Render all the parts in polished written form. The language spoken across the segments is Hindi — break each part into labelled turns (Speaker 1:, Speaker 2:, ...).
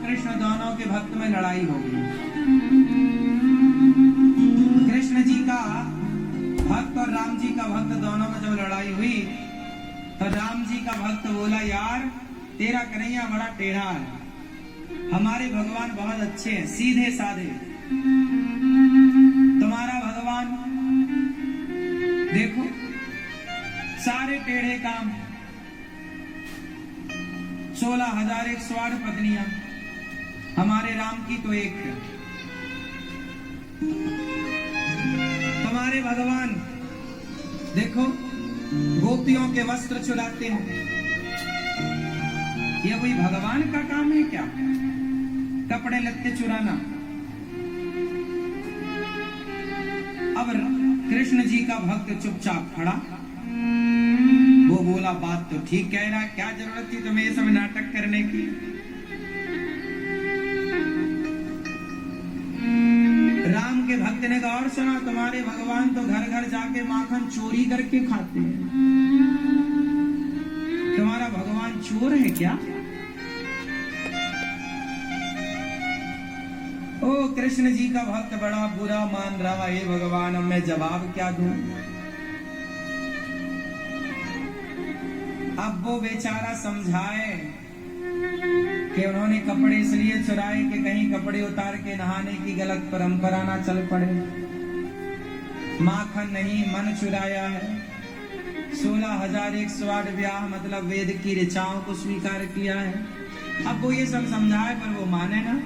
Speaker 1: कृष्ण दोनों के भक्त में लड़ाई हो गई। कृष्ण जी का भक्त और राम जी का भक्त दोनों में जब लड़ाई हुई तो राम जी का भक्त बोला, यार तेरा कन्हैया बड़ा टेढ़ा है, हमारे भगवान बहुत अच्छे हैं, सीधे साधे। तुम्हारा भगवान देखो सारे टेढ़े काम, 16,108 पत्नियां, हमारे राम की तो एक है। तुम्हारे भगवान देखो गोपियों के वस्त्र चुराते हैं। ये कोई भगवान का काम है क्या, कपड़े लत्ते चुराना? अब कृष्ण जी का भक्त चुपचाप खड़ा, वो बोला बात तो ठीक कह रहा, क्या जरूरत थी तुम्हें ये सब नाटक करने की? राम के भक्त ने कहा, और सुना, तुम्हारे भगवान तो घर घर जाके माखन चोरी करके खाते हैं, तुम्हारा भगवान चोर है क्या? ओ कृष्ण जी का भक्त बड़ा बुरा मान रहा है, भगवान अब मैं जवाब क्या दूं? अब वो बेचारा समझाए कि उन्होंने कपड़े इसलिए चुराए कि कहीं कपड़े उतार के नहाने की गलत परंपरा ना चल पड़े। माखन नहीं, मन चुराया है। 16,108 ब्याह मतलब वेद की ऋचाओं को स्वीकार किया है। अब वो ये सब समझाए पर वो माने ना।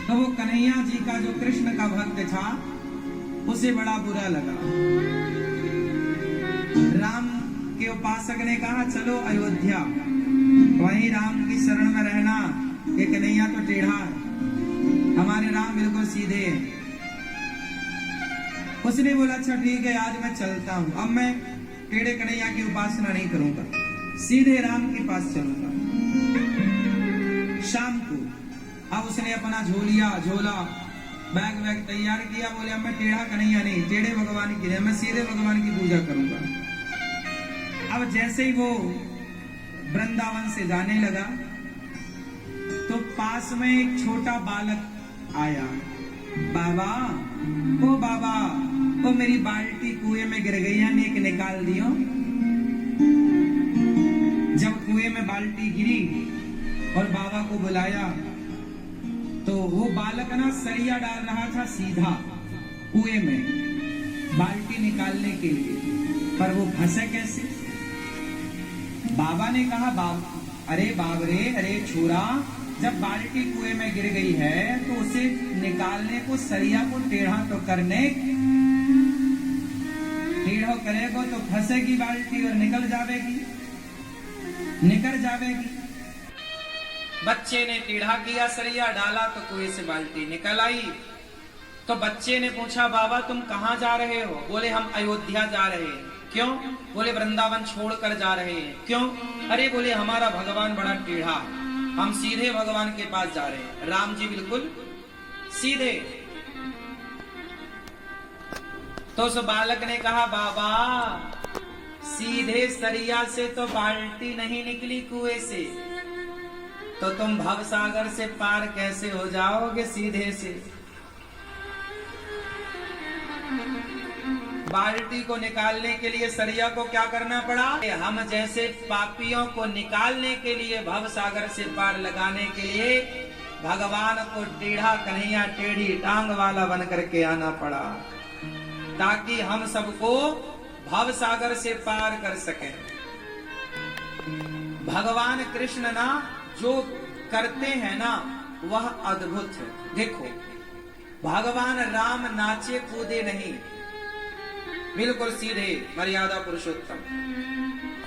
Speaker 1: तो वो कन्हैया जी का जो कृष्ण का भक्त था उसे बड़ा बुरा लगा। राम के उपासक ने कहा, चलो अयोध्या, वहीं राम की शरण में रहना, ये कन्हैया तो टेढ़ा है, हमारे राम बिल्कुल सीधे हैं। उसने बोला, अच्छा ठीक है, आज मैं चलता हूं, अब मैं टेढ़े कन्हैया की उपासना नहीं करूंगा, सीधे राम के पास चलूंगा। शाम को अब उसने अपना झोला बैग तैयार किया, बोले अब मैं टेढ़ा कन्हैया नहीं, टेढ़े भगवान की नहीं, मैं सीधे भगवान की पूजा करूंगा। अब जैसे ही वो वृंदावन से जाने लगा तो पास में एक छोटा बालक आया। बाबा, ओ बाबा, ओ मेरी बाल्टी कुएं में गिर गई है, नेक निकाल दियो। जब कुएं में बाल्टी गिरी और बाबा को बुलाया तो वो बालक ना सरिया डाल रहा था सीधा कुएं में बाल्टी निकालने के लिए, पर वो फंसे कैसे? बाबा ने कहा, अरे बाब रे, अरे छोरा, जब बाल्टी कुएं में गिर गई है तो उसे निकालने को सरिया को टेढ़ा तो करने, टेढ़ा करेगा तो फंसेगी बाल्टी और निकल जाएगी। बच्चे ने टेढ़ा किया, सरिया डाला तो कुएं से बाल्टी निकल आई। तो बच्चे ने पूछा, बाबा तुम कहाँ जा रहे हो? बोले हम अयोध्या जा रहे हैं। क्यों? बोले वृंदावन छोड़कर जा रहे हैं। क्यों? अरे बोले हमारा भगवान बड़ा टेढ़ा, हम सीधे भगवान के पास जा रहे हैं। राम जी बिल्कुल सीधे। तो उस बालक ने कहा, बाबा सीधे सरिया से तो बाल्टी नहीं निकली कुएं से, तो तुम भवसागर से पार कैसे हो जाओगे सीधे से? बाल्टी को निकालने के लिए सरिया को क्या करना पड़ा? हम जैसे पापियों को निकालने के लिए, भवसागर से पार लगाने के लिए भगवान को टेढ़ा कन्हैया टेढ़ी टांग वाला बन करके आना पड़ा, ताकि हम सबको भवसागर से पार कर सकें। भगवान कृष्ण ना जो करते हैं ना वह अद्भुत है। देखो भगवान राम नाचे कूदे नहीं, बिल्कुल सीधे मर्यादा पुरुषोत्तम।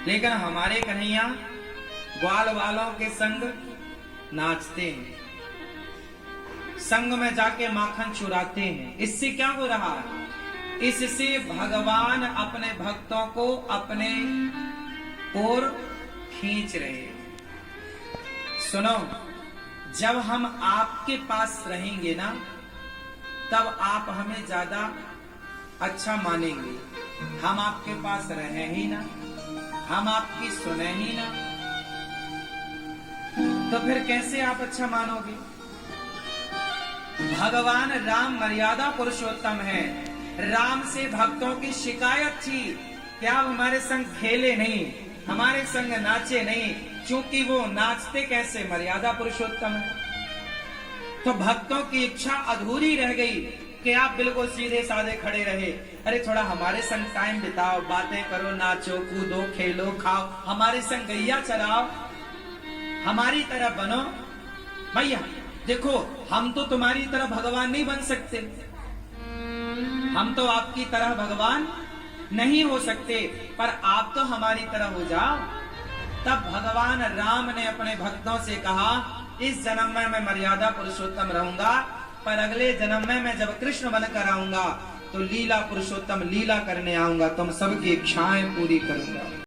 Speaker 1: लेकिन हमारे कन्हैया ग्वाल वालों के संग नाचते हैं, संग में जाके माखन चुराते हैं। इससे क्या हो रहा है? इससे भगवान अपने भक्तों को अपने ओर खींच रहे हैं। सुनो, जब हम आपके पास रहेंगे ना तब आप हमें ज्यादा अच्छा मानेंगे। हम आपके पास रहे ही ना, हम आपकी सुने ही ना, तो फिर कैसे आप अच्छा मानोगे? भगवान राम मर्यादा पुरुषोत्तम है। राम से भक्तों की शिकायत थी कि आप हमारे संग खेले नहीं, हमारे संग नाचे नहीं, क्योंकि वो नाचते कैसे? मर्यादा पुरुषोत्तम है। तो भक्तों की इच्छा अधूरी रह गई कि आप बिल्कुल सीधे साधे खड़े रहे। अरे थोड़ा हमारे संग टाइम बिताओ, बातें करो, नाचो, कूदो, खेलो, खाओ, हमारे संग गैया चराओ, हमारी तरह बनो। भैया देखो, हम तो तुम्हारी तरह भगवान नहीं बन सकते, हम तो आपकी तरह भगवान नहीं हो सकते, पर आप तो हमारी तरह हो जाओ। तब भगवान राम ने अपने भक्तों से कहा, इस जन्म में मैं मर्यादा पुरुषोत्तम रहूंगा, पर अगले जन्म में मैं जब कृष्ण बनकर आऊंगा तो लीला पुरुषोत्तम लीला करने आऊंगा, तुम सबकी इच्छाएं पूरी करूंगा।